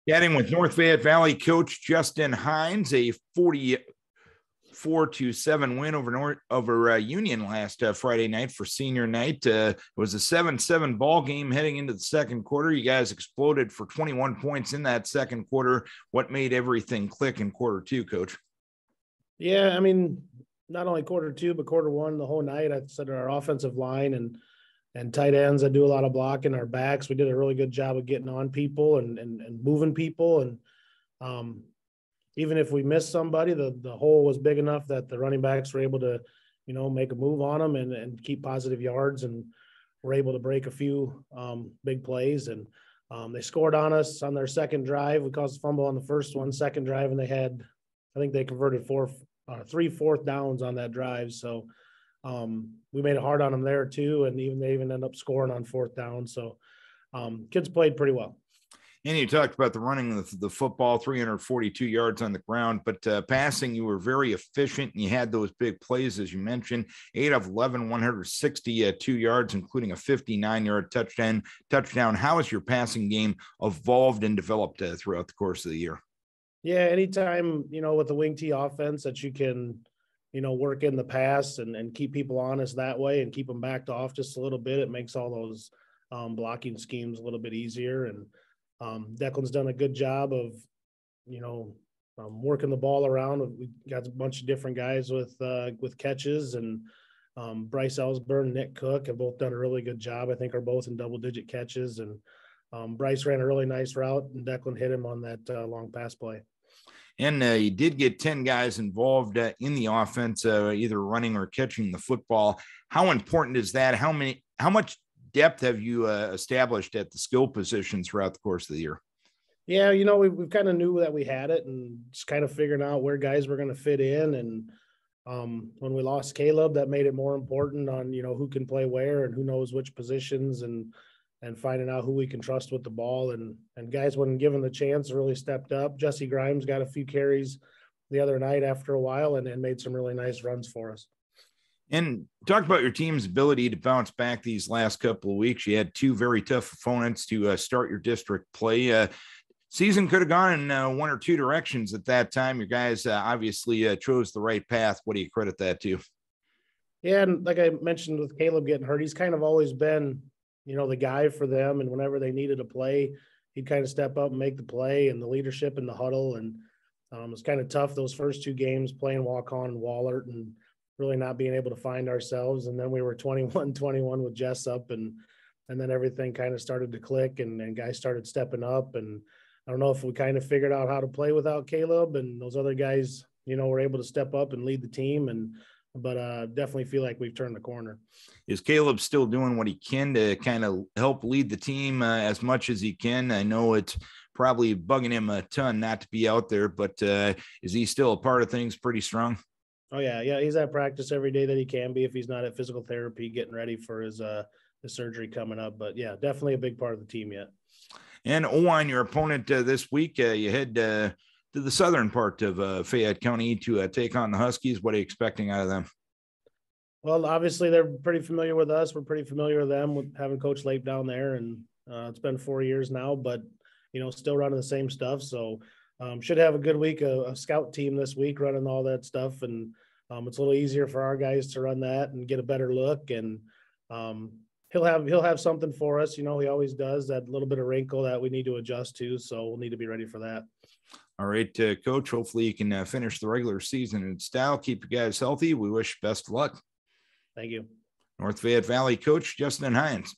Chatting with North Fayette Valley coach Justin Heins, a 44-7 win over Union last Friday night for senior night. It was a 7-7 ball game heading into the second quarter. You guys exploded for 21 points in that second quarter. What made everything click in quarter two, Coach? Yeah, I mean, not only quarter two, but quarter one, the whole night. I said our offensive line and tight ends that do a lot of blocking, our backs. We did a really good job of getting on people and moving people. And even if we missed somebody, the hole was big enough that the running backs were able to, make a move on them and keep positive yards, and were able to break a few big plays. And they scored on us on their second drive. We caused a fumble on the first one, second drive, and I think they converted 3 fourth downs on that drive. So we made it hard on them there too, and they even end up scoring on fourth down. So kids played pretty well. And you talked about the running of the football, 342 yards on the ground, but passing, you were very efficient, and you had those big plays, as you mentioned, 8 of 11, 162 yards, including a 59-yard touchdown. How has your passing game evolved and developed throughout the course of the year? Yeah, anytime, with the wing T offense that you can – work in the pass and keep people honest that way and keep them backed off just a little bit. It makes all those blocking schemes a little bit easier. And Declan's done a good job of, working the ball around. We got a bunch of different guys with catches, and Bryce Ellsburn, Nick Cook have both done a really good job. I think are both in double-digit catches. And Bryce ran a really nice route, and Declan hit him on that long pass play. And you did get 10 guys involved in the offense, either running or catching the football. How important is that? How much depth have you established at the skill positions throughout the course of the year? Yeah, we've kind of knew that we had it, and just kind of figuring out where guys were going to fit in. And when we lost Caleb, that made it more important on, who can play where and who knows which positions, and finding out who we can trust with the ball. And guys, when given the chance, really stepped up. Jesse Grimes got a few carries the other night after a while and made some really nice runs for us. And talk about your team's ability to bounce back these last couple of weeks. You had 2 very tough opponents to start your district play. Season could have gone in one or two directions at that time. Your guys obviously chose the right path. What do you credit that to? Yeah, and like I mentioned with Caleb getting hurt, he's kind of always been – the guy for them. And whenever they needed a play, he'd kind of step up and make the play, and the leadership in the huddle. And it was kind of tough those first 2 games playing walk-on and Wallert and really not being able to find ourselves. And then we were 21-21 with Jessup, and then everything kind of started to click, and guys started stepping up. And I don't know if we kind of figured out how to play without Caleb, and those other guys, were able to step up and lead the team. But definitely feel like we've turned the corner. Is Caleb still doing what he can to kind of help lead the team as much as he can? I know it's probably bugging him a ton not to be out there, but is he still a part of things pretty strong? Oh, yeah. Yeah, he's at practice every day that he can be if he's not at physical therapy, getting ready for his surgery coming up. But, yeah, definitely a big part of the team yet. And Owen, your opponent this week, you head to the southern part of Fayette County to take on the Huskies. What are you expecting out of them? Well, obviously they're pretty familiar with us. We're pretty familiar with them, with having Coach Lape down there, and it's been 4 years now, but still running the same stuff. So should have a good week, a scout team this week running all that stuff, and it's a little easier for our guys to run that and get a better look. And he'll have something for us. He always does, that little bit of wrinkle that we need to adjust to. So we'll need to be ready for that. All right, Coach, hopefully you can finish the regular season in style. Keep you guys healthy. We wish best of luck. Thank you. North Fayette Valley coach Justin Heins.